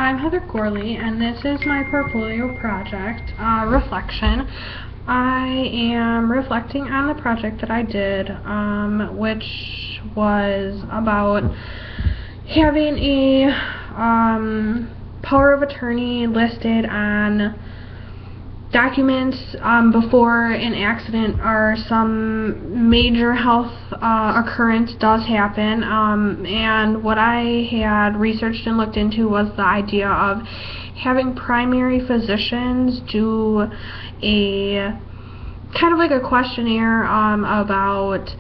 I'm Heather Gorley, and this is my portfolio project, Reflection. I am reflecting on the project that I did, which was about having a power of attorney listed on documents before an accident or some major health occurrence does happen, and what I had researched and looked into was the idea of having primary physicians do a kind of like a questionnaire about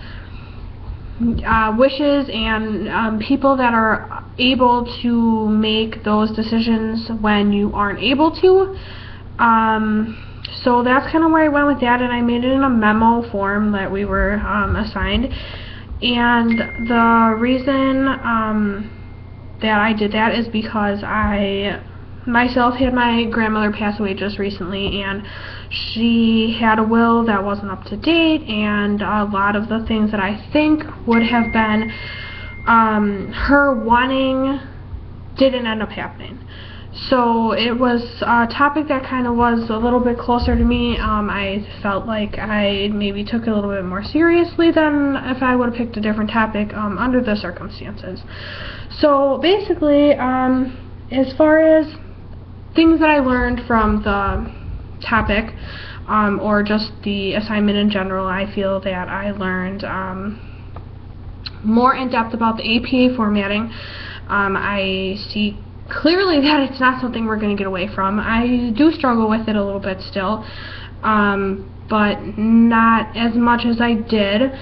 wishes and people that are able to make those decisions when you aren't able to. So that's kind of where I went with that, and I made it in a memo form that we were assigned. And the reason that I did that is because I myself had my grandmother pass away just recently, and she had a will that wasn't up to date, and a lot of the things that I think would have been her wanting didn't end up happening. So it was a topic that kind of was a little bit closer to me. I felt like I maybe took it a little bit more seriously than if I would have picked a different topic under the circumstances. So basically, as far as things that I learned from the topic, or just the assignment in general, I feel that I learned more in depth about the APA formatting. I see clearly that it's not something we're going to get away from. I do struggle with it a little bit still, but not as much as I did.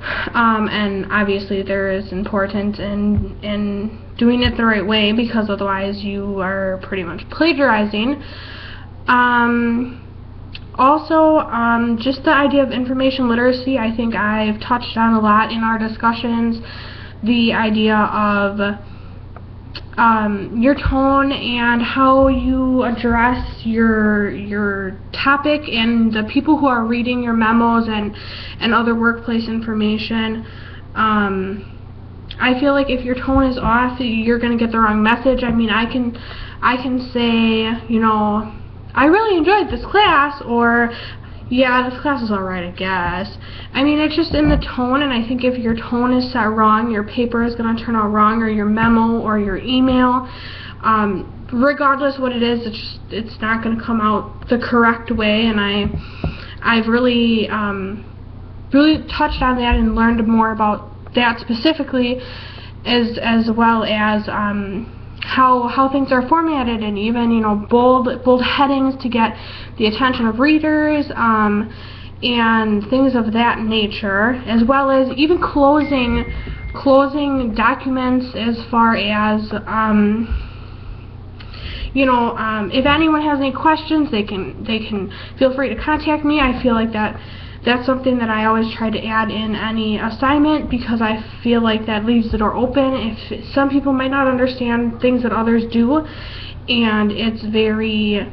And obviously there is importance in doing it the right way, because otherwise you are pretty much plagiarizing. Also, just the idea of information literacy, I think I've touched on a lot in our discussions. The idea of your tone and how you address your topic and the people who are reading your memos and other workplace information. I feel like if your tone is off, you're going to get the wrong message. I mean, I can say, you know, I really enjoyed this class, or yeah, this class is alright, I guess. I mean, it's just in the tone, and I think if your tone is set wrong, your paper is going to turn out wrong, or your memo, or your email. Regardless what it is, it's not going to come out the correct way, and I've really touched on that and learned more about that specifically, as well as how things are formatted, and even, you know, bold headings to get the attention of readers, and things of that nature, as well as even closing documents, as far as you know, if anyone has any questions, they can feel free to contact me. I feel like that's something that I always try to add in any assignment, because I feel like that leaves the door open. If some people might not understand things that others do, and it's very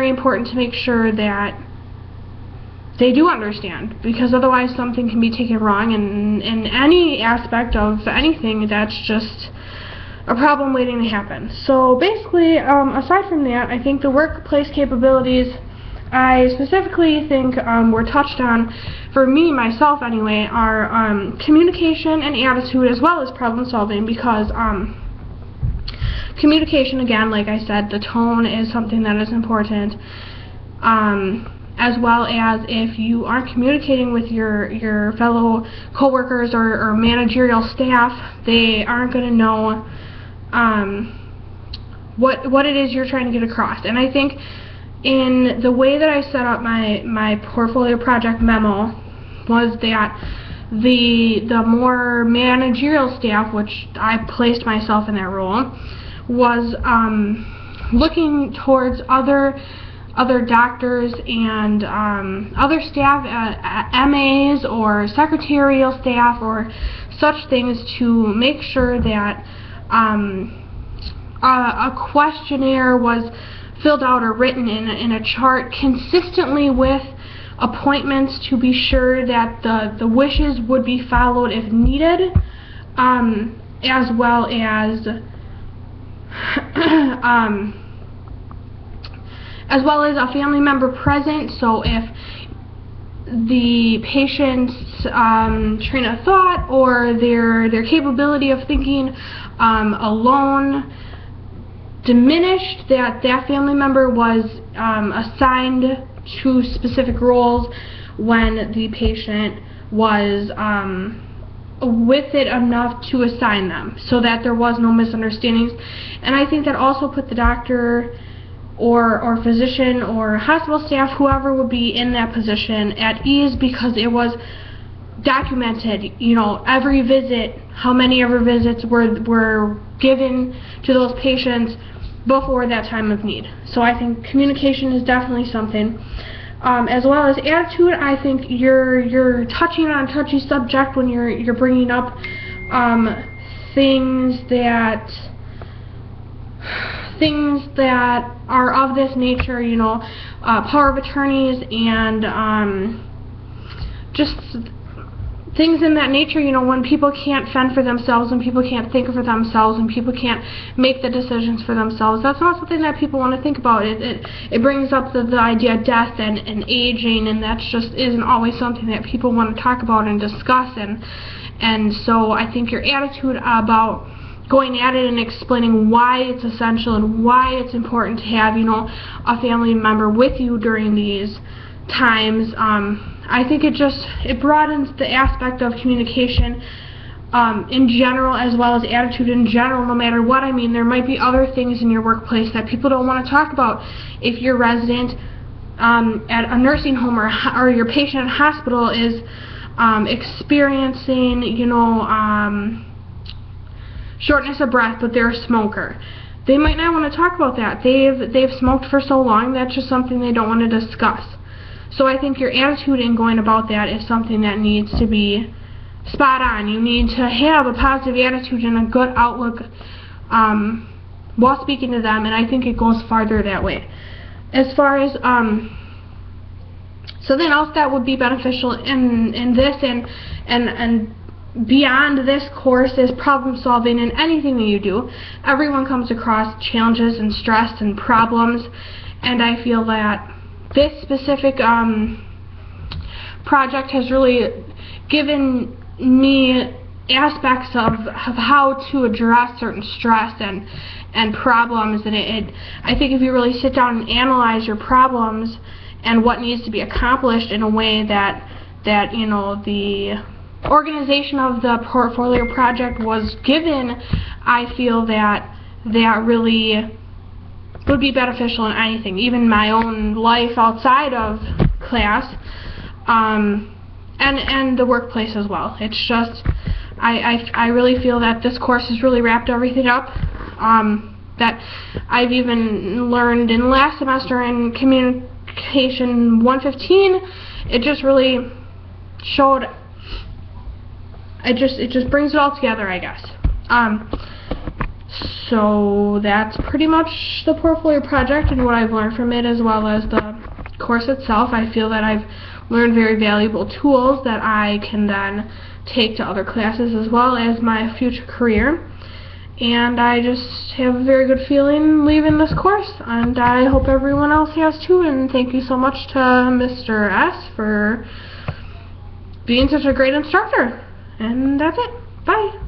important to make sure that they do understand, because otherwise something can be taken wrong, and in any aspect of anything, that's just a problem waiting to happen. So basically, aside from that, I think the workplace capabilities, I specifically think were touched on, for me, myself anyway, are communication and attitude, as well as problem solving, because communication, again, like I said, the tone is something that is important, as well as if you aren't communicating with your fellow coworkers or managerial staff, they aren't going to know what it is you're trying to get across. And I think in the way that I set up my portfolio project memo was that the more managerial staff, which I placed myself in that role, was looking towards other doctors and other staff, MAs or secretarial staff or such things, to make sure that a questionnaire was filled out or written in a chart consistently with appointments, to be sure that the wishes would be followed if needed, as well as as well as a family member present. So if the patient's train of thought or their capability of thinking alone diminished, that family member was assigned to specific roles when the patient was with it enough to assign them, so that there was no misunderstandings. And I think that also put the doctor or physician or hospital staff, whoever would be in that position, at ease, because it was documented, you know, every visit, how many ever visits were given to those patients before that time of need. So I think communication is definitely something. As well as attitude, I think you're touching on a touchy subject when you're bringing up things that are of this nature, you know, power of attorneys and just things in that nature, you know, when people can't fend for themselves, when people can't think for themselves, when people can't make the decisions for themselves. That's not something that people want to think about. It brings up the idea of death and aging, and that just isn't always something that people want to talk about and discuss. And so I think your attitude about going at it and explaining why it's essential and why it's important to have, you know, a family member with you during these times, I think it broadens the aspect of communication in general, as well as attitude in general, no matter what. I mean, there might be other things in your workplace that people don't want to talk about. If your resident at a nursing home or your patient at a hospital is experiencing, you know, shortness of breath, but they're a smoker, they might not want to talk about that. They've smoked for so long, that's just something they don't want to discuss. So I think your attitude in going about that is something that needs to be spot on. You need to have a positive attitude and a good outlook while speaking to them, and I think it goes farther that way. As far as something else that would be beneficial in this and beyond this course is problem solving in anything that you do. Everyone comes across challenges and stress and problems, and I feel that this specific project has really given me aspects of how to address certain stress and problems, and I think if you really sit down and analyze your problems and what needs to be accomplished in a way that you know, the organization of the portfolio project was given, I feel that really would be beneficial in anything, even my own life outside of class, and the workplace as well. It's just, I really feel that this course has really wrapped everything up, that I've even learned in last semester in Communication 115. It just really showed, it just brings it all together, I guess. So that's pretty much the portfolio project and what I've learned from it, as well as the course itself. I feel that I've learned very valuable tools that I can then take to other classes as well as my future career. And I just have a very good feeling leaving this course, and I hope everyone else has too. And thank you so much to Mr. S for being such a great instructor. And that's it. Bye.